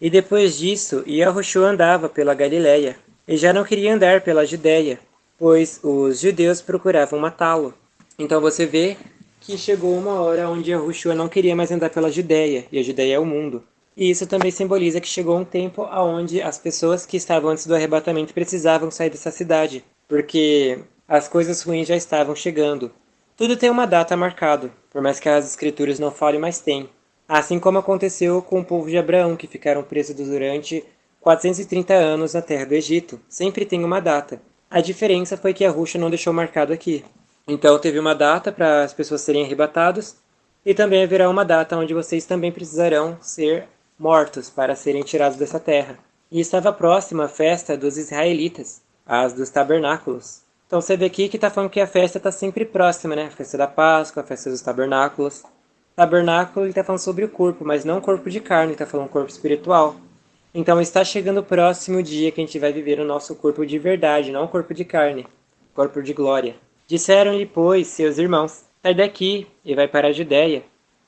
E depois disso, Yahushua andava pela Galiléia, e já não queria andar pela Judéia, pois os judeus procuravam matá-lo. Então você vê que chegou uma hora onde Yahushua não queria mais andar pela Judéia, e a Judéia é o mundo. E isso também simboliza que chegou um tempo onde as pessoas que estavam antes do arrebatamento precisavam sair dessa cidade, porque as coisas ruins já estavam chegando. Tudo tem uma data marcada, por mais que as escrituras não falem, mas tem. Assim como aconteceu com o povo de Abraão, que ficaram presos durante 430 anos na terra do Egito. Sempre tem uma data. A diferença foi que a Rússia não deixou marcado aqui. Então teve uma data para as pessoas serem arrebatadas, e também haverá uma data onde vocês também precisarão ser mortos para serem tirados dessa terra. E estava próxima a festa dos israelitas, as dos tabernáculos. Então você vê aqui que está falando que a festa está sempre próxima, né? A festa da Páscoa, a festa dos tabernáculos. Tabernáculo ele está falando sobre o corpo, mas não o corpo de carne, está falando corpo espiritual. Então está chegando o próximo dia que a gente vai viver o nosso corpo de verdade, não o corpo de carne, corpo de glória. Disseram-lhe, pois, seus irmãos, sai daqui e vai para a Judéia,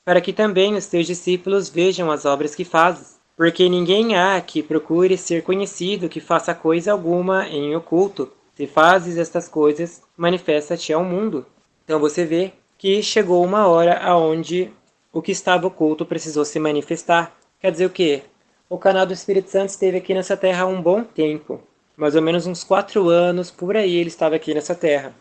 para que também os teus discípulos vejam as obras que fazes. Porque ninguém há que procure ser conhecido que faça coisa alguma em oculto. Se fazes estas coisas, manifesta-te ao mundo. Então você vê que chegou uma hora aonde o que estava oculto precisou se manifestar. Quer dizer o quê? O canal do Espírito Santo esteve aqui nessa terra há um bom tempo. Mais ou menos uns 4 anos, por aí ele estava aqui nessa terra.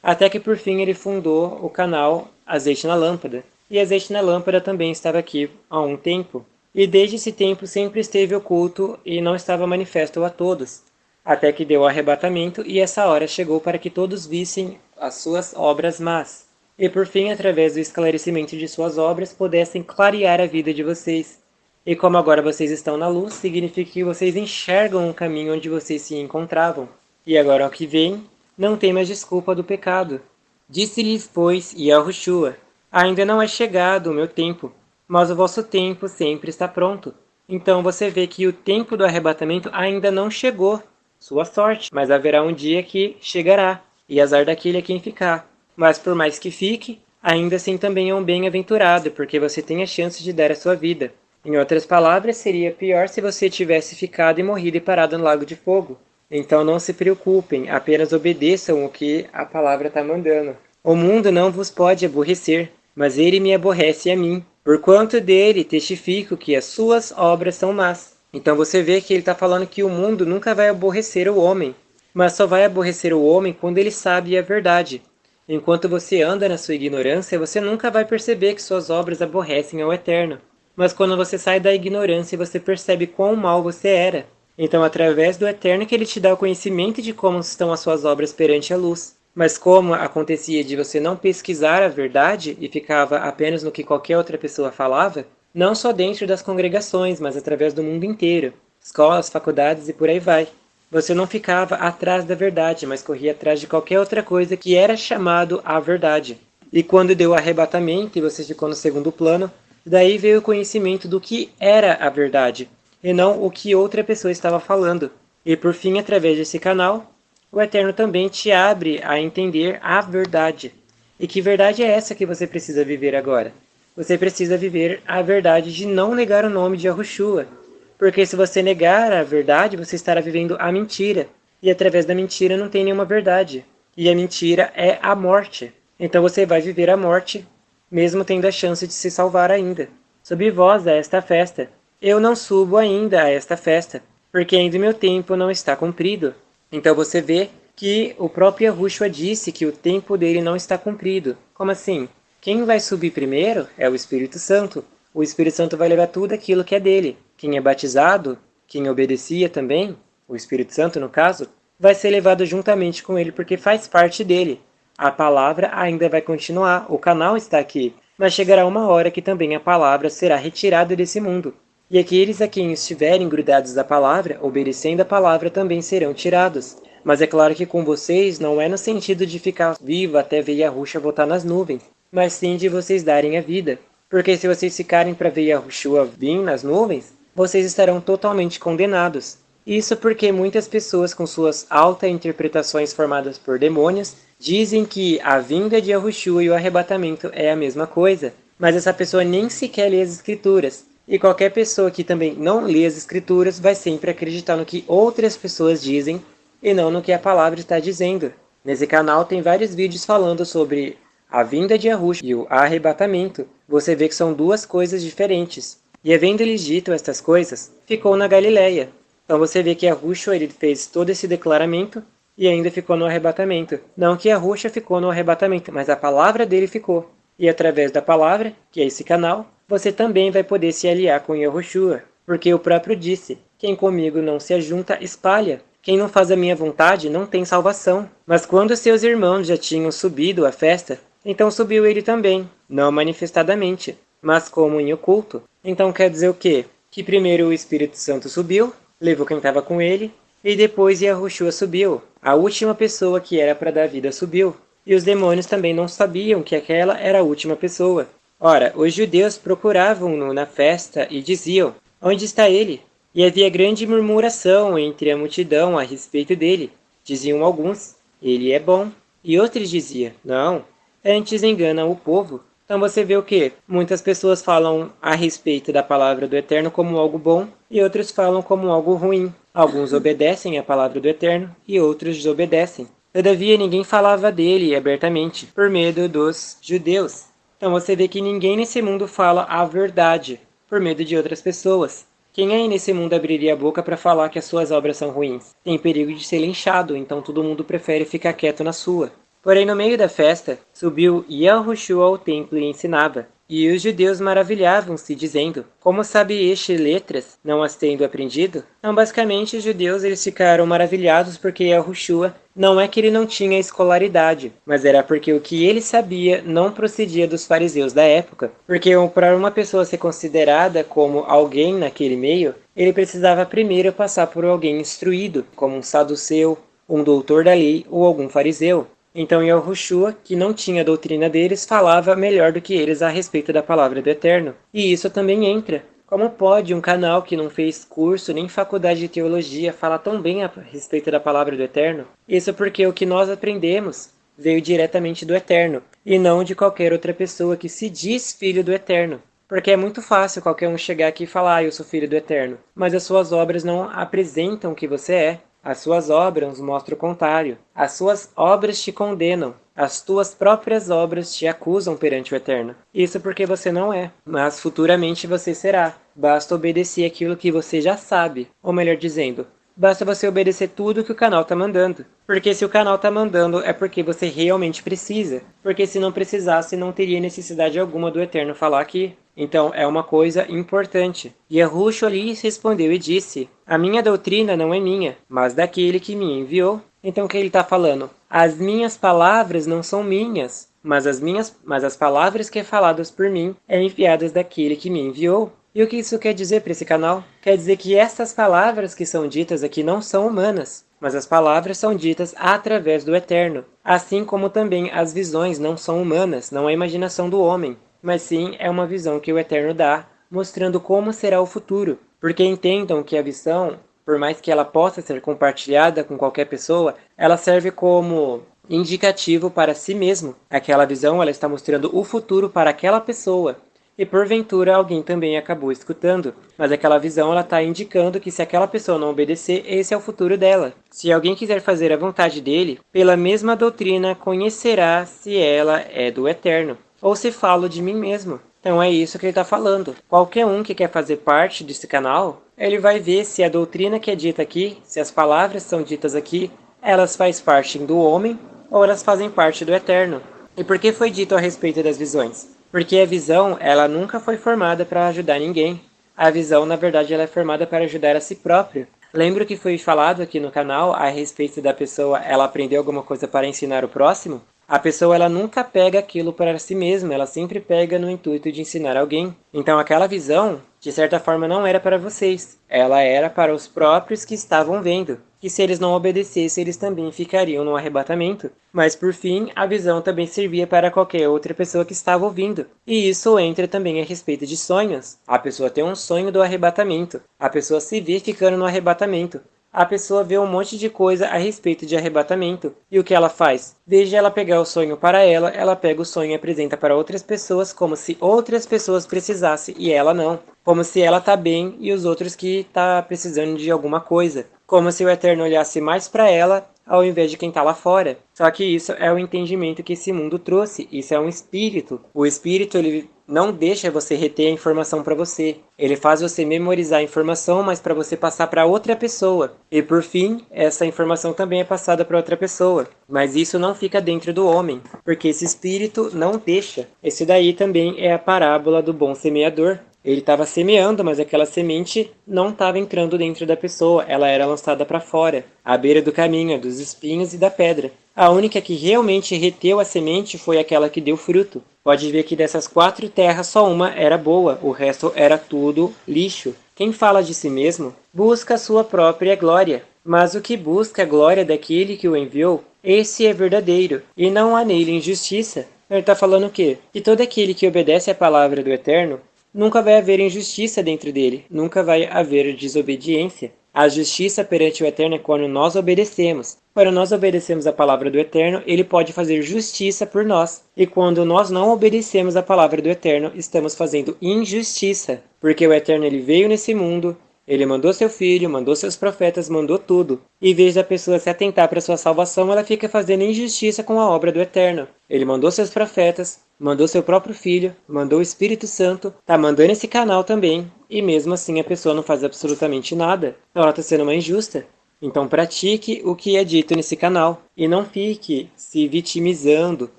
Até que por fim ele fundou o canal Azeite na Lâmpada. E Azeite na Lâmpada também estava aqui há um tempo. E desde esse tempo sempre esteve oculto e não estava manifesto a todos. Até que deu o arrebatamento e essa hora chegou para que todos vissem as suas obras más. E por fim, através do esclarecimento de suas obras, pudessem clarear a vida de vocês. E como agora vocês estão na luz, significa que vocês enxergam o caminho onde vocês se encontravam. E agora o que vem, não tem mais desculpa do pecado. Disse-lhes, pois, Yahushua, ainda não é chegado o meu tempo, mas o vosso tempo sempre está pronto. Então você vê que o tempo do arrebatamento ainda não chegou. Sua sorte, mas haverá um dia que chegará, e azar daquele é quem ficar. Mas por mais que fique, ainda assim também é um bem-aventurado, porque você tem a chance de dar a sua vida. Em outras palavras, seria pior se você tivesse ficado e morrido e parado no lago de fogo. Então não se preocupem, apenas obedeçam o que a palavra está mandando. O mundo não vos pode aborrecer, mas ele me aborrece a mim, porquanto dele testifico que as suas obras são más. Então você vê que ele está falando que o mundo nunca vai aborrecer o homem, mas só vai aborrecer o homem quando ele sabe a verdade. Enquanto você anda na sua ignorância, você nunca vai perceber que suas obras aborrecem ao Eterno. Mas quando você sai da ignorância, você percebe quão mal você era. Então, através do Eterno que ele te dá o conhecimento de como estão as suas obras perante a luz. Mas como acontecia de você não pesquisar a verdade e ficava apenas no que qualquer outra pessoa falava, não só dentro das congregações, mas através do mundo inteiro, escolas, faculdades e por aí vai. Você não ficava atrás da verdade, mas corria atrás de qualquer outra coisa que era chamado a verdade. E quando deu o arrebatamento e você ficou no segundo plano, daí veio o conhecimento do que era a verdade, e não o que outra pessoa estava falando. E por fim, através desse canal, o Eterno também te abre a entender a verdade. E que verdade é essa que você precisa viver agora? Você precisa viver a verdade de não negar o nome de Yahushua. Porque se você negar a verdade, você estará vivendo a mentira. E através da mentira não tem nenhuma verdade. E a mentira é a morte. Então você vai viver a morte, mesmo tendo a chance de se salvar ainda. Subi vós a esta festa. Eu não subo ainda a esta festa, porque ainda o meu tempo não está cumprido. Então você vê que o próprio Yahushua disse que o tempo dele não está cumprido. Como assim? Quem vai subir primeiro é o Espírito Santo. O Espírito Santo vai levar tudo aquilo que é dele. Quem é batizado, quem obedecia também, o Espírito Santo no caso, vai ser levado juntamente com ele porque faz parte dele. A palavra ainda vai continuar, o canal está aqui, mas chegará uma hora que também a palavra será retirada desse mundo. E aqueles a quem estiverem grudados da palavra, obedecendo a palavra, também serão tirados. Mas é claro que com vocês não é no sentido de ficar vivo até ver Yahushua voltar nas nuvens, mas sim de vocês darem a vida. Porque se vocês ficarem para ver Yahushua vir nas nuvens, vocês estarão totalmente condenados. Isso porque muitas pessoas com suas auto-interpretações formadas por demônios dizem que a vinda de Yahushua e o arrebatamento é a mesma coisa. Mas essa pessoa nem sequer lê as escrituras. E qualquer pessoa que também não lê as escrituras vai sempre acreditar no que outras pessoas dizem e não no que a palavra está dizendo. Nesse canal tem vários vídeos falando sobre a vinda de Yahushua e o arrebatamento. Você vê que são duas coisas diferentes. E havendo-lhes dito estas coisas, ficou na Galileia. Então você vê que Yahushua ele fez todo esse declaramento e ainda ficou no arrebatamento. Não que Yahushua ficou no arrebatamento, mas a palavra dele ficou. E através da palavra, que é esse canal, você também vai poder se aliar com Yahushua. Porque o próprio disse, quem comigo não se ajunta, espalha. Quem não faz a minha vontade não tem salvação. Mas quando seus irmãos já tinham subido à festa, então subiu ele também, não manifestadamente, mas como em oculto. Então quer dizer o quê? Que primeiro o Espírito Santo subiu, levou quem estava com ele, e depois Yahushua subiu. A última pessoa que era para dar vida subiu. E os demônios também não sabiam que aquela era a última pessoa. Ora, os judeus procuravam-no na festa e diziam, onde está ele? E havia grande murmuração entre a multidão a respeito dele. Diziam alguns, ele é bom. E outros diziam, não, antes engana o povo. Então você vê o que? Muitas pessoas falam a respeito da palavra do Eterno como algo bom e outros falam como algo ruim. Alguns obedecem à palavra do Eterno e outros desobedecem. Todavia ninguém falava dele abertamente, por medo dos judeus. Então você vê que ninguém nesse mundo fala a verdade, por medo de outras pessoas. Quem aí nesse mundo abriria a boca para falar que as suas obras são ruins? Tem perigo de ser linchado, então todo mundo prefere ficar quieto na sua. Porém, no meio da festa, subiu Yahushua ao templo e ensinava. E os judeus maravilhavam-se, dizendo, como sabe este letras, não as tendo aprendido? Então, basicamente, os judeus eles ficaram maravilhados porque Yahushua não é que ele não tinha escolaridade, mas era porque o que ele sabia não procedia dos fariseus da época. Porque para uma pessoa ser considerada como alguém naquele meio, ele precisava primeiro passar por alguém instruído, como um saduceu, um doutor da lei ou algum fariseu. Então Yahushua, que não tinha a doutrina deles, falava melhor do que eles a respeito da palavra do Eterno. E isso também entra. Como pode um canal que não fez curso nem faculdade de teologia falar tão bem a respeito da palavra do Eterno? Isso porque o que nós aprendemos veio diretamente do Eterno, e não de qualquer outra pessoa que se diz filho do Eterno. Porque é muito fácil qualquer um chegar aqui e falar, eu sou filho do Eterno, mas as suas obras não apresentam que você é. As suas obras mostram o contrário. As suas obras te condenam. As tuas próprias obras te acusam perante o Eterno. Isso porque você não é, mas futuramente você será. Basta obedecer aquilo que você já sabe. Ou melhor dizendo, basta você obedecer tudo que o canal está mandando. Porque se o canal está mandando é porque você realmente precisa. Porque se não precisasse, não teria necessidade alguma do Eterno falar aqui. Então é uma coisa importante. Yahushua lhes respondeu e disse, a minha doutrina não é minha, mas daquele que me enviou. Então o que ele está falando? As minhas palavras não são minhas, mas as palavras que é faladas por mim é enviadas daquele que me enviou. E o que isso quer dizer para esse canal? Quer dizer que essas palavras que são ditas aqui não são humanas, mas as palavras são ditas através do Eterno. Assim como também as visões não são humanas, não é a imaginação do homem, mas sim é uma visão que o Eterno dá, mostrando como será o futuro. Porque entendam que a visão, por mais que ela possa ser compartilhada com qualquer pessoa, ela serve como indicativo para si mesmo. Aquela visão ela está mostrando o futuro para aquela pessoa. E porventura alguém também acabou escutando, mas aquela visão ela está indicando que se aquela pessoa não obedecer, esse é o futuro dela. Se alguém quiser fazer a vontade dele, pela mesma doutrina conhecerá se ela é do Eterno, ou se falo de mim mesmo. Então é isso que ele está falando. Qualquer um que quer fazer parte desse canal, ele vai ver se a doutrina que é dita aqui, se as palavras são ditas aqui, elas fazem parte do homem ou elas fazem parte do Eterno. E por que foi dito a respeito das visões? Porque a visão, ela nunca foi formada para ajudar ninguém. A visão, na verdade, ela é formada para ajudar a si própria. Lembra que foi falado aqui no canal a respeito da pessoa, ela aprender alguma coisa para ensinar o próximo? A pessoa, ela nunca pega aquilo para si mesma, ela sempre pega no intuito de ensinar alguém. Então aquela visão, de certa forma, não era para vocês. Ela era para os próprios que estavam vendo. Que se eles não obedecessem, eles também ficariam no arrebatamento. Mas por fim, a visão também servia para qualquer outra pessoa que estava ouvindo. E isso entra também a respeito de sonhos. A pessoa tem um sonho do arrebatamento. A pessoa se vê ficando no arrebatamento. a pessoa vê um monte de coisa a respeito de arrebatamento. E o que ela faz? Desde ela pegar o sonho para ela pega o sonho e apresenta para outras pessoas como se outras pessoas precisassem e ela não. Como se ela tá bem e os outros que tá precisando de alguma coisa. Como se o Eterno olhasse mais para ela ao invés de quem está lá fora. Só que isso é o entendimento que esse mundo trouxe. Isso é um espírito. O espírito, ele não deixa você reter a informação para você. Ele faz você memorizar a informação, mas para você passar para outra pessoa. E por fim, essa informação também é passada para outra pessoa. Mas isso não fica dentro do homem, porque esse espírito não deixa. Esse daí também é a parábola do bom semeador. Ele estava semeando, mas aquela semente não estava entrando dentro da pessoa, ela era lançada para fora, à beira do caminho, dos espinhos e da pedra. A única que realmente reteu a semente foi aquela que deu fruto. Pode ver que dessas 4 terras só uma era boa, o resto era tudo lixo. Quem fala de si mesmo busca a sua própria glória, mas o que busca a glória daquele que o enviou, esse é verdadeiro, e não há nele injustiça. Ele está falando o quê? Que todo aquele que obedece à palavra do Eterno, nunca vai haver injustiça dentro dele, nunca vai haver desobediência. A justiça perante o Eterno é quando nós obedecemos. Quando nós obedecemos a palavra do Eterno, ele pode fazer justiça por nós. E quando nós não obedecemos a palavra do Eterno, estamos fazendo injustiça. Porque o Eterno ele veio nesse mundo, ele mandou seu filho, mandou seus profetas, mandou tudo. E em vez da pessoa se atentar para sua salvação, ela fica fazendo injustiça com a obra do Eterno. Ele mandou seus profetas, mandou seu próprio filho, mandou o Espírito Santo, tá mandando esse canal também. E mesmo assim a pessoa não faz absolutamente nada. Então ela está sendo uma injusta. Então pratique o que é dito nesse canal. E não fique se vitimizando,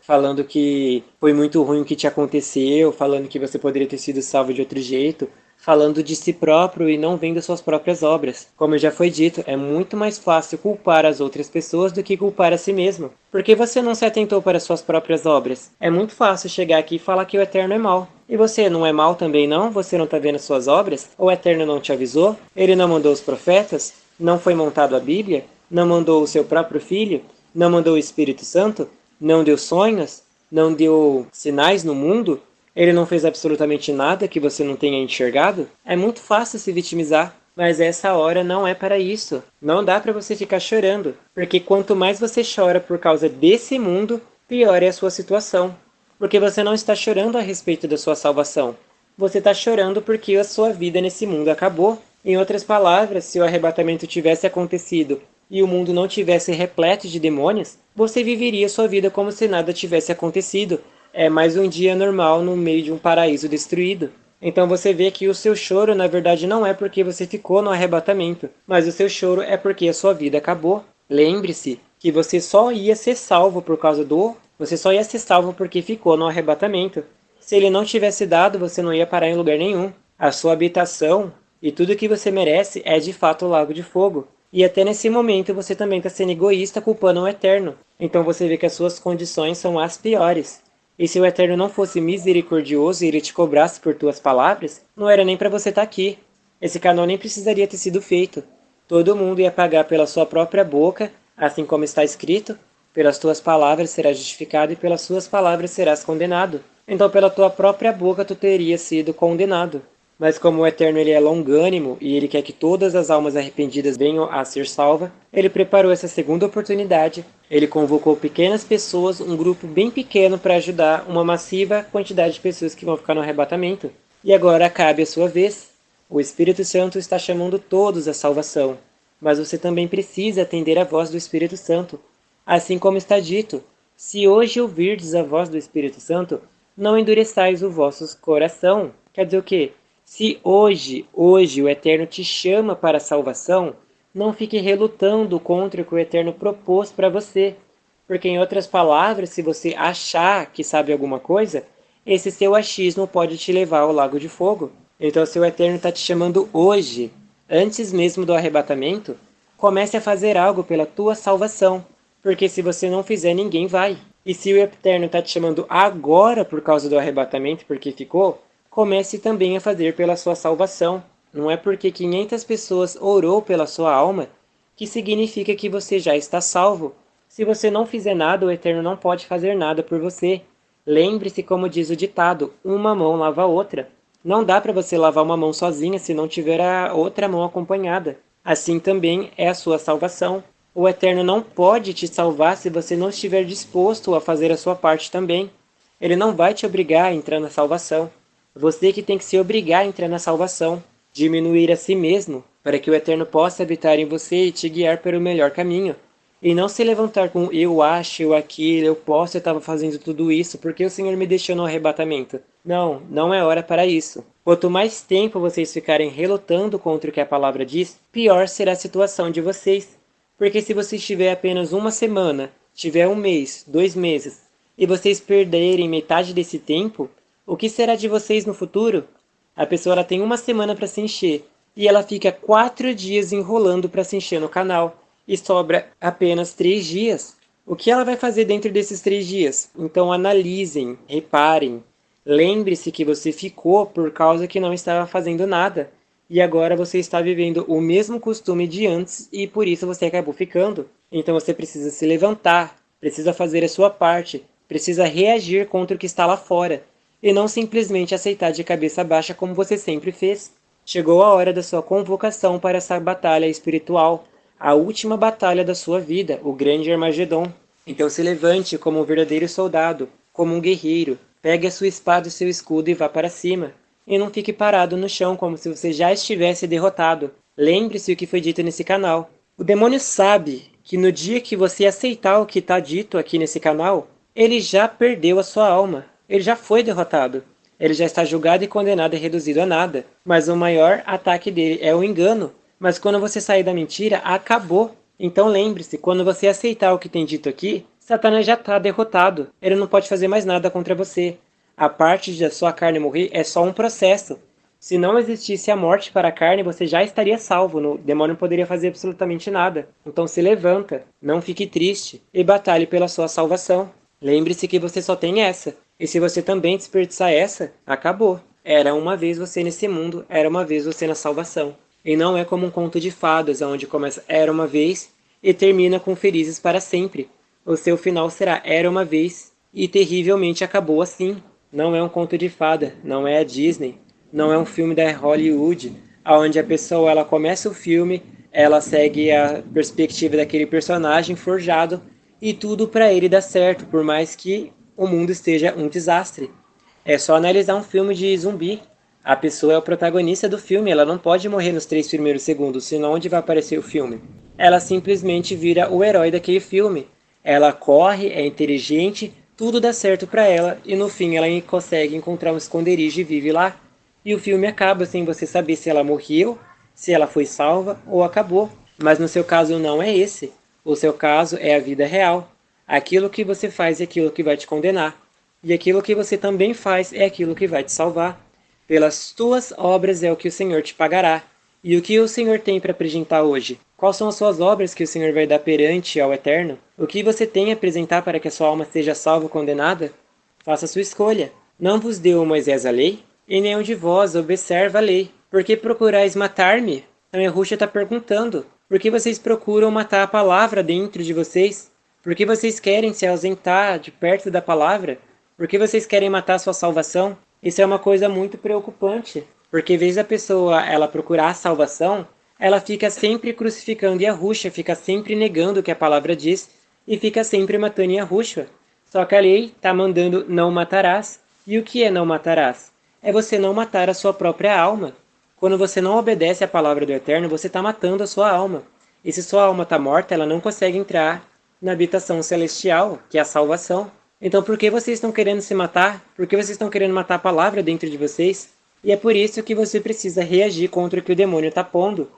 falando que foi muito ruim o que te aconteceu, falando que você poderia ter sido salvo de outro jeito, falando de si próprio e não vendo suas próprias obras. Como já foi dito, é muito mais fácil culpar as outras pessoas do que culpar a si mesmo. Porque você não se atentou para suas próprias obras. É muito fácil chegar aqui e falar que o Eterno é mau. E você não é mau também não? Você não está vendo suas obras? O Eterno não te avisou? Ele não mandou os profetas? Não foi montado a Bíblia? Não mandou o seu próprio filho? Não mandou o Espírito Santo? Não deu sonhos? Não deu sinais no mundo? Ele não fez absolutamente nada que você não tenha enxergado? É muito fácil se vitimizar, mas essa hora não é para isso. Não dá para você ficar chorando, porque quanto mais você chora por causa desse mundo, pior é a sua situação. Porque você não está chorando a respeito da sua salvação. Você está chorando porque a sua vida nesse mundo acabou. Em outras palavras, se o arrebatamento tivesse acontecido e o mundo não tivesse repleto de demônios, você viveria sua vida como se nada tivesse acontecido. É mais um dia normal no meio de um paraíso destruído. Então você vê que o seu choro, na verdade, não é porque você ficou no arrebatamento, mas o seu choro é porque a sua vida acabou. Lembre-se que você só ia ser salvo por causa do... Você só ia ser salvo porque ficou no arrebatamento. Se ele não tivesse dado, você não ia parar em lugar nenhum. A sua habitação e tudo que você merece é de fato o lago de fogo. E até nesse momento você também está sendo egoísta, culpando o Eterno. Então você vê que as suas condições são as piores. E se o Eterno não fosse misericordioso e ele te cobrasse por tuas palavras, não era nem para você estar aqui. Esse canal nem precisaria ter sido feito. Todo mundo ia pagar pela sua própria boca, assim como está escrito, pelas tuas palavras serás justificado e pelas suas palavras serás condenado. Então pela tua própria boca tu teria sido condenado. Mas como o Eterno ele é longânimo e ele quer que todas as almas arrependidas venham a ser salvas, ele preparou essa segunda oportunidade. Ele convocou pequenas pessoas, um grupo bem pequeno para ajudar uma massiva quantidade de pessoas que vão ficar no arrebatamento. E agora cabe a sua vez. O Espírito Santo está chamando todos à salvação, mas você também precisa atender a voz do Espírito Santo. Assim como está dito, se hoje ouvirdes a voz do Espírito Santo, não endureçais o vosso coração. Quer dizer o quê? Se hoje o Eterno te chama para a salvação, não fique relutando contra o que o Eterno propôs para você. Porque, em outras palavras, se você achar que sabe alguma coisa, esse seu achismo pode te levar ao lago de fogo. Então, se o Eterno está te chamando hoje, antes mesmo do arrebatamento, comece a fazer algo pela tua salvação. Porque se você não fizer, ninguém vai. E se o Eterno está te chamando agora por causa do arrebatamento, porque ficou, comece também a fazer pela sua salvação. Não é porque 500 pessoas orou pela sua alma que significa que você já está salvo. Se você não fizer nada, o Eterno não pode fazer nada por você. Lembre-se como diz o ditado, uma mão lava a outra. Não dá para você lavar uma mão sozinha se não tiver a outra mão acompanhada. assim também é a sua salvação. O Eterno não pode te salvar se você não estiver disposto a fazer a sua parte também. Ele não vai te obrigar a entrar na salvação. Você que tem que se obrigar a entrar na salvação, diminuir a si mesmo, para que o Eterno possa habitar em você e te guiar para o melhor caminho. E não se levantar com eu acho, eu aquilo, eu posso, eu estava fazendo tudo isso, porque o Senhor me deixou no arrebatamento. Não, não é hora para isso. Quanto mais tempo vocês ficarem relutando contra o que a palavra diz, pior será a situação de vocês. Porque se você tiver apenas uma semana, tiver um mês, 2 meses, e vocês perderem metade desse tempo, o que será de vocês no futuro? A pessoa ela tem uma semana para se encher, e ela fica 4 dias enrolando para se encher no canal, e sobra apenas 3 dias. O que ela vai fazer dentro desses 3 dias? Então analisem, reparem, lembre-se que você ficou por causa que não estava fazendo nada. E agora você está vivendo o mesmo costume de antes e por isso você acabou ficando. Então você precisa se levantar, precisa fazer a sua parte, precisa reagir contra o que está lá fora. E não simplesmente aceitar de cabeça baixa como você sempre fez. Chegou a hora da sua convocação para essa batalha espiritual, a última batalha da sua vida, o grande Armagedon. Então se levante como um verdadeiro soldado, como um guerreiro, pegue a sua espada e seu escudo e vá para cima. E não fique parado no chão como se você já estivesse derrotado. Lembre-se o que foi dito nesse canal. O demônio sabe que no dia que você aceitar o que está dito aqui nesse canal, ele já perdeu a sua alma. Ele já foi derrotado. Ele já está julgado e condenado e reduzido a nada. Mas o maior ataque dele é o engano. Mas quando você sair da mentira, acabou. Então lembre-se, quando você aceitar o que tem dito aqui, Satanás já está derrotado. Ele não pode fazer mais nada contra você. A parte da sua carne morrer é só um processo. Se não existisse a morte para a carne, você já estaria salvo. O demônio não poderia fazer absolutamente nada. Então se levanta, não fique triste e batalhe pela sua salvação. Lembre-se que você só tem essa. E se você também desperdiçar essa, acabou. Era uma vez você nesse mundo, era uma vez você na salvação. E não é como um conto de fadas, onde começa era uma vez e termina com felizes para sempre. O seu final será era uma vez e terrivelmente acabou assim. Não é um conto de fada, não é a Disney, não é um filme da Hollywood, onde a pessoa ela começa o filme, ela segue a perspectiva daquele personagem forjado e tudo para ele dá certo, por mais que o mundo esteja um desastre. É só analisar um filme de zumbi. A pessoa é o protagonista do filme, ela não pode morrer nos 3 primeiros segundos, senão onde vai aparecer o filme? Ela simplesmente vira o herói daquele filme. Ela corre, é inteligente, tudo dá certo para ela e no fim ela consegue encontrar um esconderijo e vive lá. E o filme acaba sem você saber se ela morreu, se ela foi salva ou acabou. Mas no seu caso não é esse. O seu caso é a vida real. Aquilo que você faz é aquilo que vai te condenar. E aquilo que você também faz é aquilo que vai te salvar. Pelas tuas obras é o que o Senhor te pagará. E o que o Senhor tem para apresentar hoje? Quais são as suas obras que o Senhor vai dar perante ao Eterno? O que você tem a apresentar para que a sua alma seja salva ou condenada? Faça a sua escolha. Não vos deu Moisés a lei? E nenhum de vós observa a lei. Por que procurais matar-me? A Yahushua está perguntando. Por que vocês procuram matar a palavra dentro de vocês? Por que vocês querem se ausentar de perto da palavra? Por que vocês querem matar a sua salvação? Isso é uma coisa muito preocupante, porque em vez da pessoa ela procurar a salvação, ela fica sempre crucificando Yahushua, fica sempre negando o que a palavra diz e fica sempre matando Yahushua. Só que a lei está mandando não matarás. E o que é não matarás? É você não matar a sua própria alma. Quando você não obedece à palavra do Eterno, você está matando a sua alma. E se sua alma está morta, ela não consegue entrar na habitação celestial, que é a salvação. Então por que vocês estão querendo se matar? Por que vocês estão querendo matar a palavra dentro de vocês? E é por isso que você precisa reagir contra o que o demônio está pondo.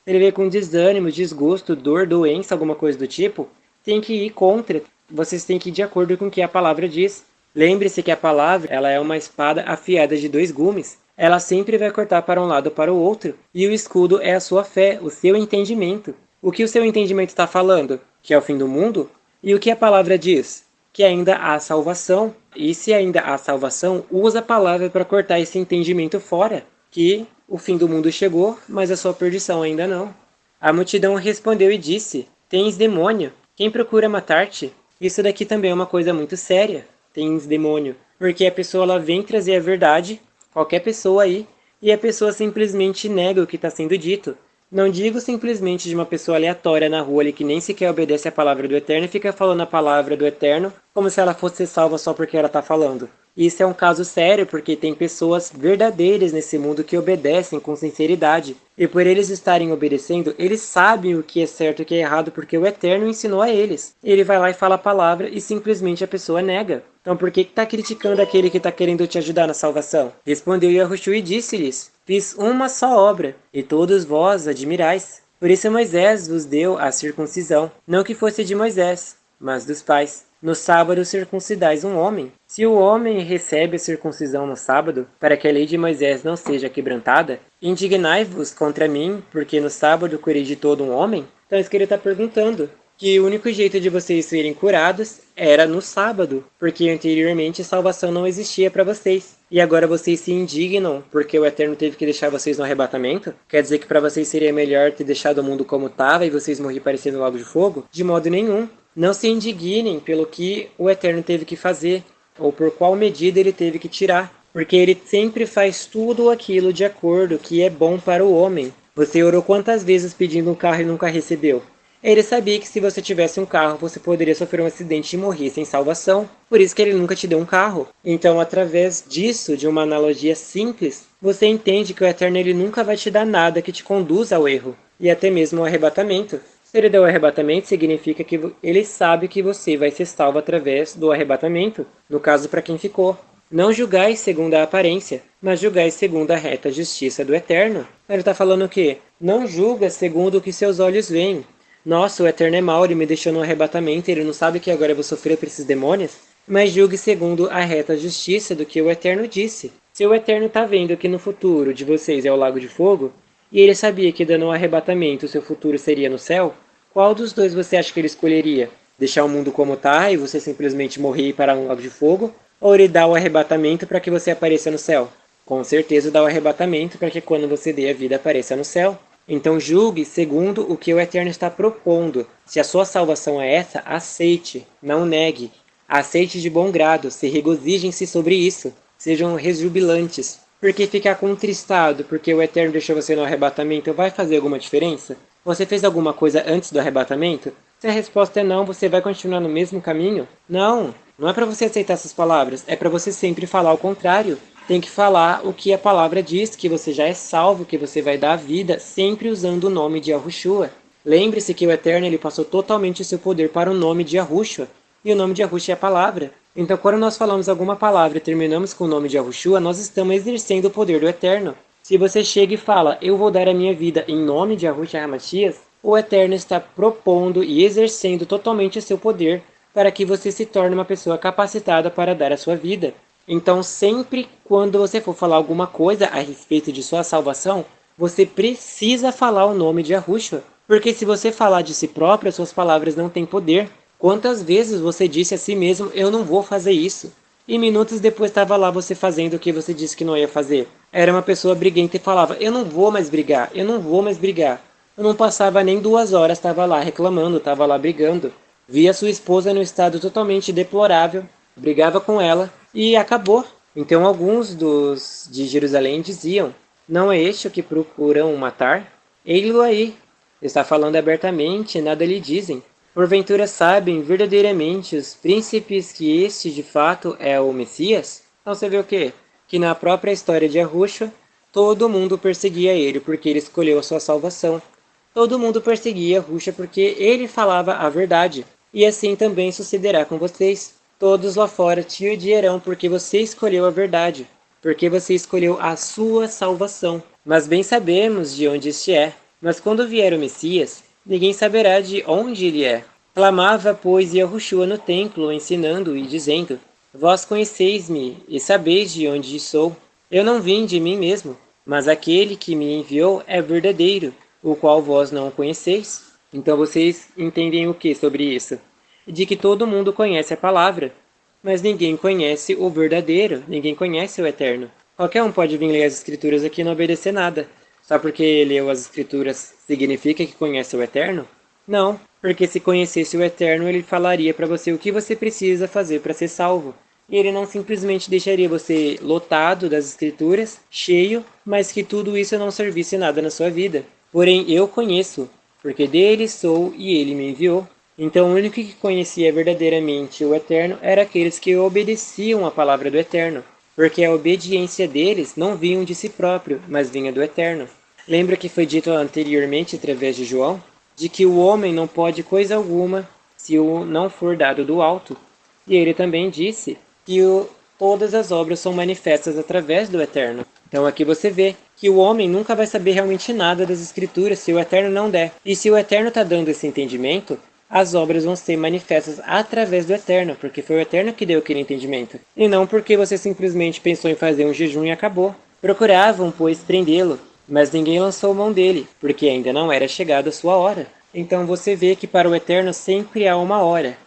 Ele vem com desânimo, desgosto, dor, doença, alguma coisa do tipo. Tem que ir contra. Vocês têm que ir de acordo com o que a palavra diz. Lembre-se que a palavra ela é uma espada afiada de 2 gumes. Ela sempre vai cortar para um lado ou para o outro. E o escudo é a sua fé, o seu entendimento. O que o seu entendimento está falando? Que é o fim do mundo? E o que a palavra diz? Que ainda há salvação. E se ainda há salvação, usa a palavra para cortar esse entendimento fora. Que o fim do mundo chegou, mas a sua perdição ainda não. A multidão respondeu e disse: Tens demônio? Quem procura matar-te? Isso daqui também é uma coisa muito séria. Tens demônio. Porque a pessoa ela vem trazer a verdade, qualquer pessoa aí, e a pessoa simplesmente nega o que está sendo dito. Não digo simplesmente de uma pessoa aleatória na rua ali que nem sequer obedece a palavra do Eterno e fica falando a palavra do Eterno como se ela fosse salva só porque ela está falando. Isso é um caso sério porque tem pessoas verdadeiras nesse mundo que obedecem com sinceridade. E por eles estarem obedecendo, eles sabem o que é certo e o que é errado porque o Eterno ensinou a eles. Ele vai lá e fala a palavra e simplesmente a pessoa nega. Então por que está criticando aquele que está querendo te ajudar na salvação? Respondeu Yahushua e disse-lhes: Fiz uma só obra, e todos vós admirais. Por isso Moisés vos deu a circuncisão, não que fosse de Moisés, mas dos pais. No sábado circuncidais um homem. Se o homem recebe a circuncisão no sábado, para que a lei de Moisés não seja quebrantada, indignai-vos contra mim, porque no sábado curei de todo um homem? Então isso que ele está perguntando. Que o único jeito de vocês serem curados era no sábado, porque anteriormente salvação não existia para vocês. E agora vocês se indignam porque o Eterno teve que deixar vocês no arrebatamento? Quer dizer que para vocês seria melhor ter deixado o mundo como estava e vocês morrer parecendo um lago de fogo? De modo nenhum. Não se indignem pelo que o Eterno teve que fazer, ou por qual medida ele teve que tirar, porque ele sempre faz tudo aquilo de acordo que é bom para o homem. Você orou quantas vezes pedindo um carro e nunca recebeu? Ele sabia que se você tivesse um carro, você poderia sofrer um acidente e morrer sem salvação. Por isso que ele nunca te deu um carro. Então, através disso, de uma analogia simples, você entende que o Eterno ele nunca vai te dar nada que te conduza ao erro, e até mesmo ao arrebatamento. Se ele deu o arrebatamento, significa que ele sabe que você vai ser salvo através do arrebatamento, no caso para quem ficou. Não julgais segundo a aparência, mas julgais segundo a reta justiça do Eterno. Ele está falando o quê? Não julga segundo o que seus olhos veem. Nossa, o Eterno é mau, ele me deixou no arrebatamento, ele não sabe que agora eu vou sofrer por esses demônios? Mas julgue segundo a reta justiça do que o Eterno disse. Se o Eterno está vendo que no futuro de vocês é o lago de fogo, e ele sabia que dando um arrebatamento o seu futuro seria no céu, qual dos dois você acha que ele escolheria? Deixar o mundo como está e você simplesmente morrer e parar um lago de fogo? Ou ele dá o arrebatamento para que você apareça no céu? Com certeza dá o arrebatamento para que quando você dê a vida apareça no céu. Então julgue segundo o que o Eterno está propondo. Se a sua salvação é essa, aceite, não negue. Aceite de bom grado, se regozijem-se sobre isso. Sejam rejubilantes. Porque ficar contristado porque o Eterno deixou você no arrebatamento vai fazer alguma diferença? Você fez alguma coisa antes do arrebatamento? Se a resposta é não, você vai continuar no mesmo caminho? Não, não é para você aceitar essas palavras, é para você sempre falar o contrário. Tem que falar o que a palavra diz, que você já é salvo, que você vai dar a vida, sempre usando o nome de Yahushua. Lembre-se que o Eterno ele passou totalmente o seu poder para o nome de Yahushua, e o nome de Yahushua é a palavra. Então, quando nós falamos alguma palavra e terminamos com o nome de Yahushua, nós estamos exercendo o poder do Eterno. Se você chega e fala, eu vou dar a minha vida em nome de Yahushua HaMashiach, o Eterno está propondo e exercendo totalmente o seu poder para que você se torne uma pessoa capacitada para dar a sua vida. Então, sempre quando você for falar alguma coisa a respeito de sua salvação, você precisa falar o nome de Yahushua. Porque se você falar de si próprio, suas palavras não têm poder. Quantas vezes você disse a si mesmo, eu não vou fazer isso? E minutos depois estava lá você fazendo o que você disse que não ia fazer. Era uma pessoa briguenta e falava, eu não vou mais brigar, eu não vou mais brigar. Eu não passava nem 2 horas, estava lá reclamando, estava lá brigando. Via sua esposa no estado totalmente deplorável, brigava com ela e acabou. Então alguns dos de Jerusalém diziam, não é este o que procuram matar? Ei-lo aí, está falando abertamente, nada lhe dizem. Porventura sabem verdadeiramente os príncipes que este de fato é o Messias? Então você vê o quê? Que na própria história de Yahushua, todo mundo perseguia ele porque ele escolheu a sua salvação. Todo mundo perseguia Yahushua porque ele falava a verdade. E assim também sucederá com vocês. Todos lá fora te odiarão porque você escolheu a verdade, porque você escolheu a sua salvação. Mas bem sabemos de onde este é. Mas quando vier o Messias, ninguém saberá de onde ele é. Clamava, pois, Yahushua no templo, ensinando e dizendo, vós conheceis-me e sabeis de onde sou. Eu não vim de mim mesmo, mas aquele que me enviou é verdadeiro, o qual vós não conheceis. Então vocês entendem o que sobre isso? De que todo mundo conhece a palavra, mas ninguém conhece o verdadeiro, ninguém conhece o eterno. Qualquer um pode vir ler as escrituras aqui e não obedecer nada. Só porque leu as escrituras significa que conhece o eterno? Não, porque se conhecesse o eterno, ele falaria para você o que você precisa fazer para ser salvo. E ele não simplesmente deixaria você lotado das escrituras, cheio, mas que tudo isso não servisse nada na sua vida. Porém eu conheço, porque dele sou e ele me enviou. Então o único que conhecia verdadeiramente o Eterno era aqueles que obedeciam à palavra do Eterno, porque a obediência deles não vinha de si próprio, mas vinha do Eterno. Lembra que foi dito anteriormente, através de João, de que o homem não pode coisa alguma se o não for dado do alto. E ele também disse que todas as obras são manifestas através do Eterno. Então aqui você vê que o homem nunca vai saber realmente nada das Escrituras se o Eterno não der. E se o Eterno está dando esse entendimento, as obras vão ser manifestas através do Eterno, porque foi o Eterno que deu aquele entendimento. E não porque você simplesmente pensou em fazer um jejum e acabou. Procuravam, pois, prendê-lo, mas ninguém lançou mão dele, porque ainda não era chegada a sua hora. Então você vê que para o Eterno sempre há uma hora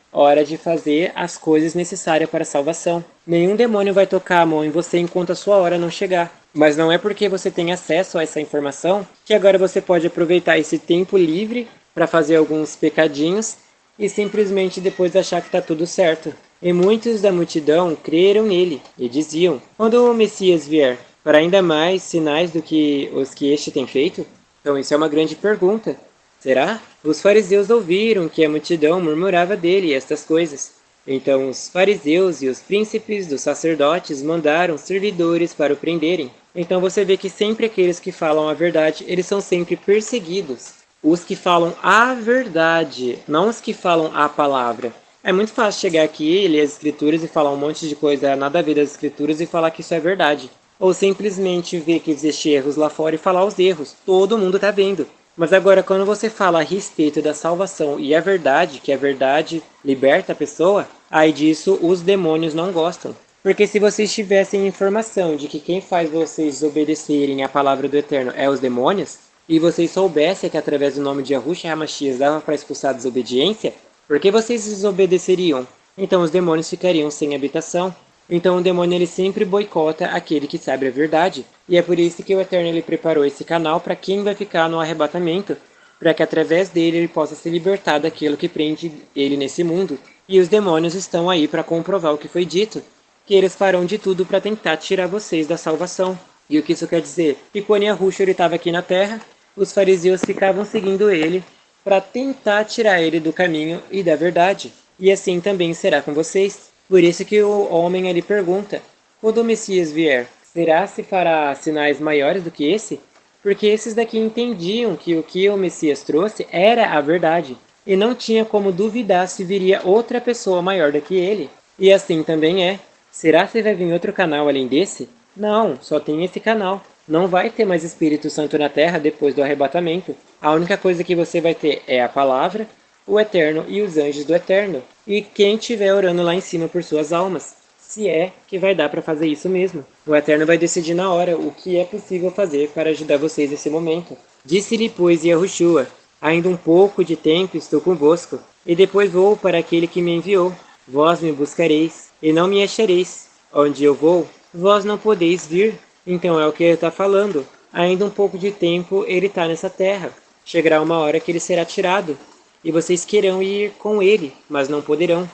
de fazer as coisas necessárias para a salvação. Nenhum demônio vai tocar a mão em você enquanto a sua hora não chegar. Mas não é porque você tem acesso a essa informação que agora você pode aproveitar esse tempo livre para fazer alguns pecadinhos e simplesmente depois achar que está tudo certo. E muitos da multidão creram nele e diziam: quando o Messias vier, para ainda mais sinais do que os que este tem feito? Então isso é uma grande pergunta. Será? Os fariseus ouviram que a multidão murmurava dele estas coisas. Então os fariseus e os príncipes dos sacerdotes mandaram servidores para o prenderem. Então você vê que sempre aqueles que falam a verdade, eles são sempre perseguidos. Os que falam a verdade, não os que falam a palavra. É muito fácil chegar aqui, ler as escrituras e falar um monte de coisa nada a ver das escrituras e falar que isso é verdade. Ou simplesmente ver que existem erros lá fora e falar os erros. Todo mundo está vendo. Mas agora, quando você fala a respeito da salvação e a verdade, que a verdade liberta a pessoa, aí disso os demônios não gostam. Porque se vocês tivessem informação de que quem faz vocês obedecerem à palavra do Eterno é os demônios, e vocês soubessem que através do nome de Yahushua HaMashiach dava para expulsar a desobediência, por que vocês desobedeceriam? Então os demônios ficariam sem habitação. Então o demônio ele sempre boicota aquele que sabe a verdade. E é por isso que o Eterno ele preparou esse canal para quem vai ficar no arrebatamento, para que através dele ele possa se libertar daquilo que prende ele nesse mundo. E os demônios estão aí para comprovar o que foi dito, que eles farão de tudo para tentar tirar vocês da salvação. E o que isso quer dizer? Que quando Yahushua estava aqui na terra, os fariseus ficavam seguindo ele para tentar tirar ele do caminho e da verdade. E assim também será com vocês. Por isso que o homem ali pergunta: quando o Messias vier, será se fará sinais maiores do que esse? Porque esses daqui entendiam que o Messias trouxe era a verdade. E não tinha como duvidar se viria outra pessoa maior do que ele. E assim também é. Será que vai vir outro canal além desse? Não, só tem esse canal. Não vai ter mais Espírito Santo na Terra depois do arrebatamento. A única coisa que você vai ter é a palavra, o Eterno e os anjos do Eterno. E quem estiver orando lá em cima por suas almas. Se é que vai dar para fazer isso mesmo. O Eterno vai decidir na hora o que é possível fazer para ajudar vocês nesse momento. Disse-lhe, pois, Yahushua: ainda um pouco de tempo estou convosco, e depois vou para aquele que me enviou. Vós me buscareis, e não me achareis. Onde eu vou, vós não podeis vir. Então é o que ele está falando. Ainda um pouco de tempo ele está nessa terra. Chegará uma hora que ele será tirado, e vocês querão ir com ele, mas não poderão.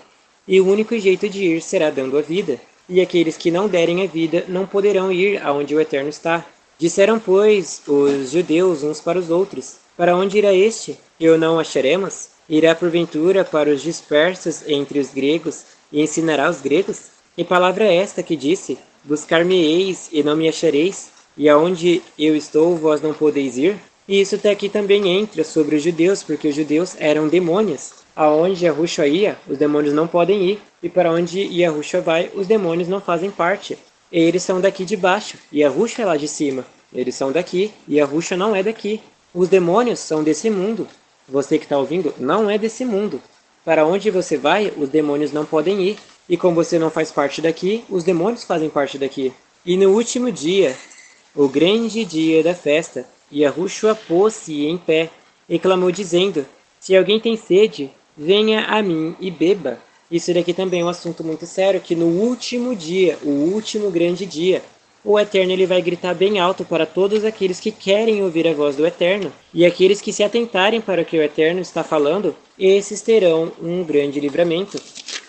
E o único jeito de ir será dando a vida. E aqueles que não derem a vida não poderão ir aonde o Eterno está. Disseram, pois, os judeus uns para os outros: para onde irá este? E o não acharemos? Irá porventura para os dispersos entre os gregos e ensinará os gregos? E palavra é esta que disse: buscar-me-eis e não me achareis, e aonde eu estou vós não podeis ir? E isso até aqui também entra sobre os judeus, porque os judeus eram demônios. Aonde Yahushua ia, os demônios não podem ir, e para onde Yahushua vai, os demônios não fazem parte. Eles são daqui de baixo, e Yahushua é lá de cima. Eles são daqui, e Yahushua não é daqui. Os demônios são desse mundo. Você que está ouvindo não é desse mundo. Para onde você vai, os demônios não podem ir. E como você não faz parte daqui, os demônios fazem parte daqui. E no último dia, o grande dia da festa, Yahushua pôs-se em pé e clamou dizendo: se alguém tem sede, venha a mim e beba. Isso daqui também é um assunto muito sério, que no último dia, o último grande dia, o Eterno ele vai gritar bem alto para todos aqueles que querem ouvir a voz do Eterno. E aqueles que se atentarem para o que o Eterno está falando, esses terão um grande livramento.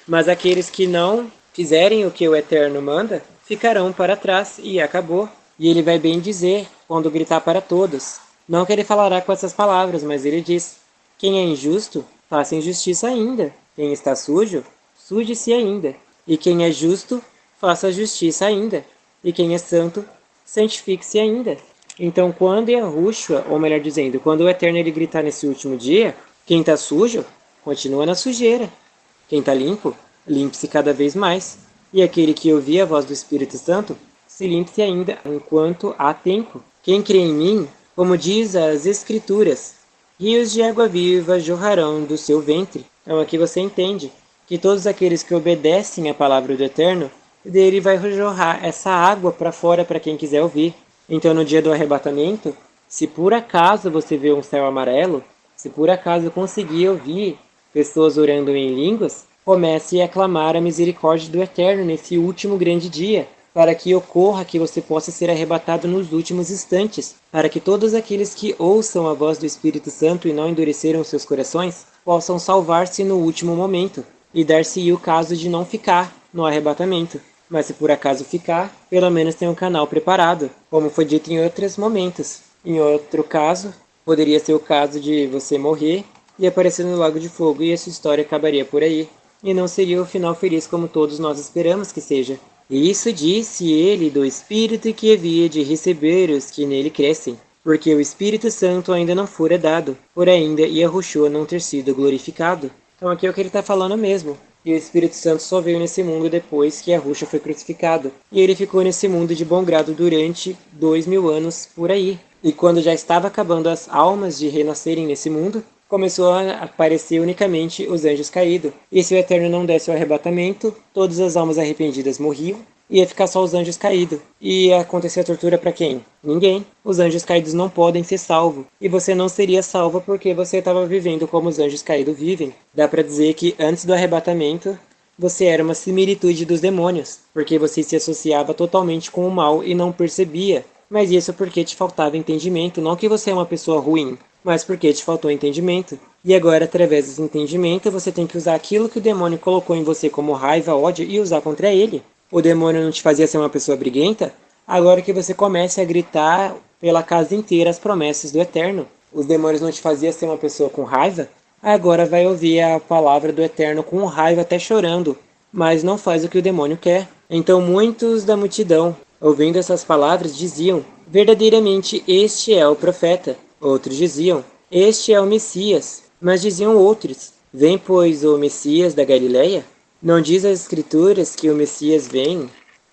Mas aqueles que não fizerem o que o Eterno manda, ficarão para trás e acabou. E ele vai bem dizer, quando gritar para todos: Não que ele falará com essas palavras, mas ele diz: quem é injusto, faça injustiça ainda. Quem está sujo, suje-se ainda. E quem é justo, faça justiça ainda. E quem é santo, santifique-se ainda. Então, quando Yahushua, ou melhor dizendo, quando o Eterno ele gritar nesse último dia, quem está sujo, continua na sujeira. Quem está limpo, limpe-se cada vez mais. E aquele que ouvir a voz do Espírito Santo, se limpe-se ainda enquanto há tempo. Quem crê em mim, como diz as Escrituras, rios de água viva jorrarão do seu ventre. Então aqui você entende que todos aqueles que obedecem à palavra do Eterno, dele vai jorrar essa água para fora para quem quiser ouvir. Então no dia do arrebatamento, se por acaso você vê um céu amarelo, se por acaso conseguir ouvir pessoas orando em línguas, comece a clamar a misericórdia do Eterno nesse último grande dia, para que ocorra que você possa ser arrebatado nos últimos instantes, para que todos aqueles que ouçam a voz do Espírito Santo e não endureceram seus corações, possam salvar-se no último momento, e dar-se o caso de não ficar no arrebatamento. Mas se por acaso ficar, pelo menos tem um canal preparado, como foi dito em outros momentos. Em outro caso, poderia ser o caso de você morrer e aparecer no Lago de Fogo, e essa história acabaria por aí. E não seria o final feliz como todos nós esperamos que seja. E isso disse ele do Espírito que havia de receber os que nele crescem, porque o Espírito Santo ainda não fora dado, por ainda Yahushua não ter sido glorificado. Então aqui é o que ele está falando mesmo. E o Espírito Santo só veio nesse mundo depois que Yahushua foi crucificado. E ele ficou nesse mundo de bom grado durante 2000 anos por aí. E quando já estava acabando as almas de renascerem nesse mundo, começou a aparecer unicamente os anjos caídos. E se o Eterno não desse o arrebatamento, todas as almas arrependidas morriam, e ia ficar só os anjos caídos. E ia acontecer a tortura para quem? Ninguém. Os anjos caídos não podem ser salvos. E você não seria salvo porque você estava vivendo como os anjos caídos vivem. Dá para dizer que antes do arrebatamento, você era uma similitude dos demônios, porque você se associava totalmente com o mal e não percebia. Mas isso porque te faltava entendimento, não que você é uma pessoa ruim, mas porque te faltou entendimento. E agora, através desse entendimento, você tem que usar aquilo que o demônio colocou em você como raiva, ódio, e usar contra ele. O demônio não te fazia ser uma pessoa briguenta? Agora que você comece a gritar pela casa inteira as promessas do Eterno. Os demônios não te faziam ser uma pessoa com raiva? Agora vai ouvir a palavra do Eterno com raiva até chorando, mas não faz o que o demônio quer. Então muitos da multidão, ouvindo essas palavras, diziam: verdadeiramente este é o profeta. Outros diziam: este é o Messias. Mas diziam outros: vem, pois, o Messias da Galileia? Não diz as Escrituras que o Messias vem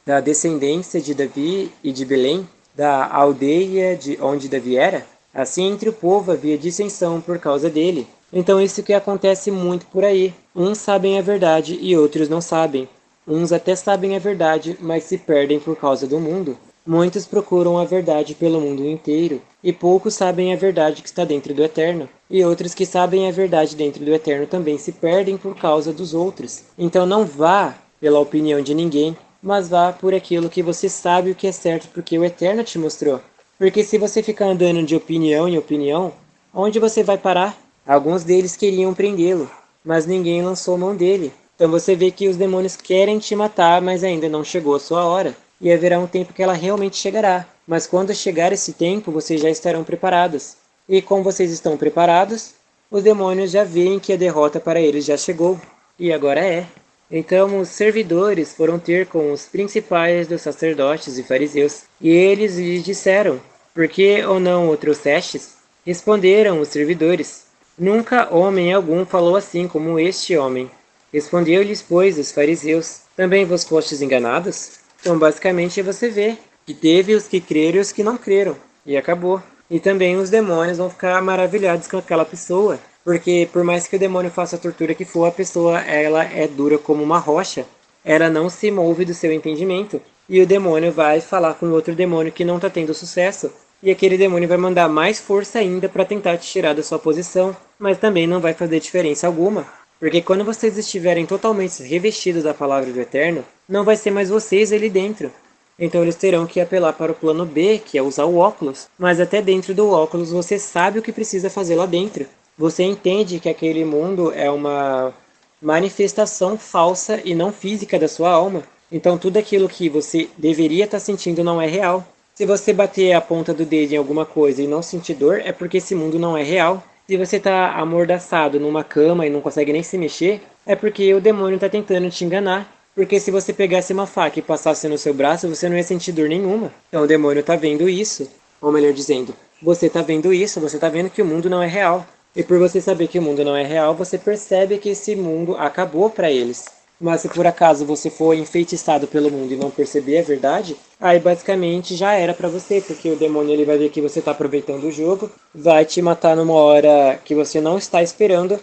da descendência de Davi e de Belém, da aldeia de onde Davi era? Assim entre o povo havia dissensão por causa dele. Então isso que acontece muito por aí. Uns sabem a verdade e outros não sabem. Uns até sabem a verdade, mas se perdem por causa do mundo. Muitos procuram a verdade pelo mundo inteiro, e poucos sabem a verdade que está dentro do Eterno. E outros que sabem a verdade dentro do Eterno também se perdem por causa dos outros. Então não vá pela opinião de ninguém, mas vá por aquilo que você sabe o que é certo porque o Eterno te mostrou. Porque se você ficar andando de opinião em opinião, onde você vai parar? Alguns deles queriam prendê-lo, mas ninguém lançou mão dele. Então você vê que os demônios querem te matar, mas ainda não chegou a sua hora. E haverá um tempo que ela realmente chegará. Mas quando chegar esse tempo, vocês já estarão preparados. E como vocês estão preparados, os demônios já veem que a derrota para eles já chegou. E agora é. Então os servidores foram ter com os principais dos sacerdotes e fariseus. E eles lhes disseram: por que ou não o trouxestes? Responderam os servidores: nunca homem algum falou assim como este homem. Respondeu-lhes, pois, os fariseus: também vos fostes enganados? Então, basicamente, você vê que teve os que creram e os que não creram. E acabou. E também os demônios vão ficar maravilhados com aquela pessoa. Porque, por mais que o demônio faça a tortura que for, a pessoa ela é dura como uma rocha. Ela não se move do seu entendimento. E o demônio vai falar com outro demônio que não está tendo sucesso. E aquele demônio vai mandar mais força ainda para tentar te tirar da sua posição. Mas também não vai fazer diferença alguma. Porque quando vocês estiverem totalmente revestidos da palavra do Eterno, não vai ser mais vocês ali dentro. Então eles terão que apelar para o plano B, que é usar o óculos. Mas até dentro do óculos você sabe o que precisa fazer lá dentro. Você entende que aquele mundo é uma manifestação falsa e não física da sua alma. Então tudo aquilo que você deveria estar sentindo não é real. Se você bater a ponta do dedo em alguma coisa e não sentir dor, é porque esse mundo não é real. Se você está amordaçado numa cama e não consegue nem se mexer, é porque o demônio está tentando te enganar. Porque se você pegasse uma faca e passasse no seu braço, você não ia sentir dor nenhuma. Então o demônio está vendo isso. Ou melhor dizendo, você está vendo isso, você está vendo que o mundo não é real. E por você saber que o mundo não é real, você percebe que esse mundo acabou para eles. Mas se por acaso você for enfeitiçado pelo mundo e não perceber a verdade, aí basicamente já era pra você, porque o demônio ele vai ver que você tá aproveitando o jogo, vai te matar numa hora que você não está esperando,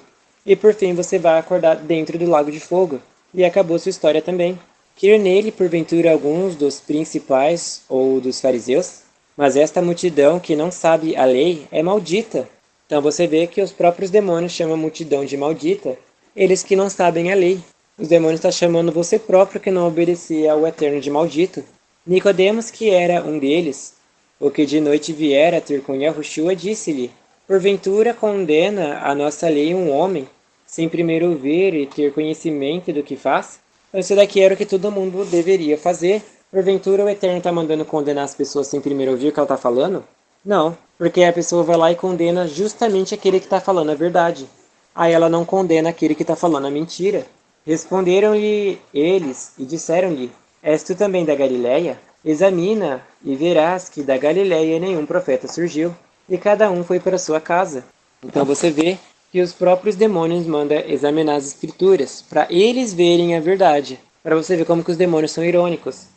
e por fim você vai acordar dentro do lago de fogo. E acabou sua história também. Crer nele, porventura, alguns dos principais ou dos fariseus, mas esta multidão que não sabe a lei é maldita. Então você vê que os próprios demônios chamam a multidão de maldita, eles que não sabem a lei. Os demônios estão chamando você próprio que não obedecia ao Eterno de maldito. Nicodemos, que era um deles, o que de noite viera ter com Yahushua, disse-lhe: Porventura condena a nossa lei um homem, sem primeiro ouvir e ter conhecimento do que faz? Então isso daqui era o que todo mundo deveria fazer. Porventura o Eterno está mandando condenar as pessoas sem primeiro ouvir o que ela está falando? Não, porque a pessoa vai lá e condena justamente aquele que está falando a verdade. Aí ela não condena aquele que está falando a mentira. Responderam-lhe eles e disseram-lhe: És tu também da Galiléia? Examina e verás que da Galiléia nenhum profeta surgiu, e cada um foi para sua casa. Então você vê que os próprios demônios mandam examinar as escrituras, para eles verem a verdade. Para você ver como que os demônios são irônicos.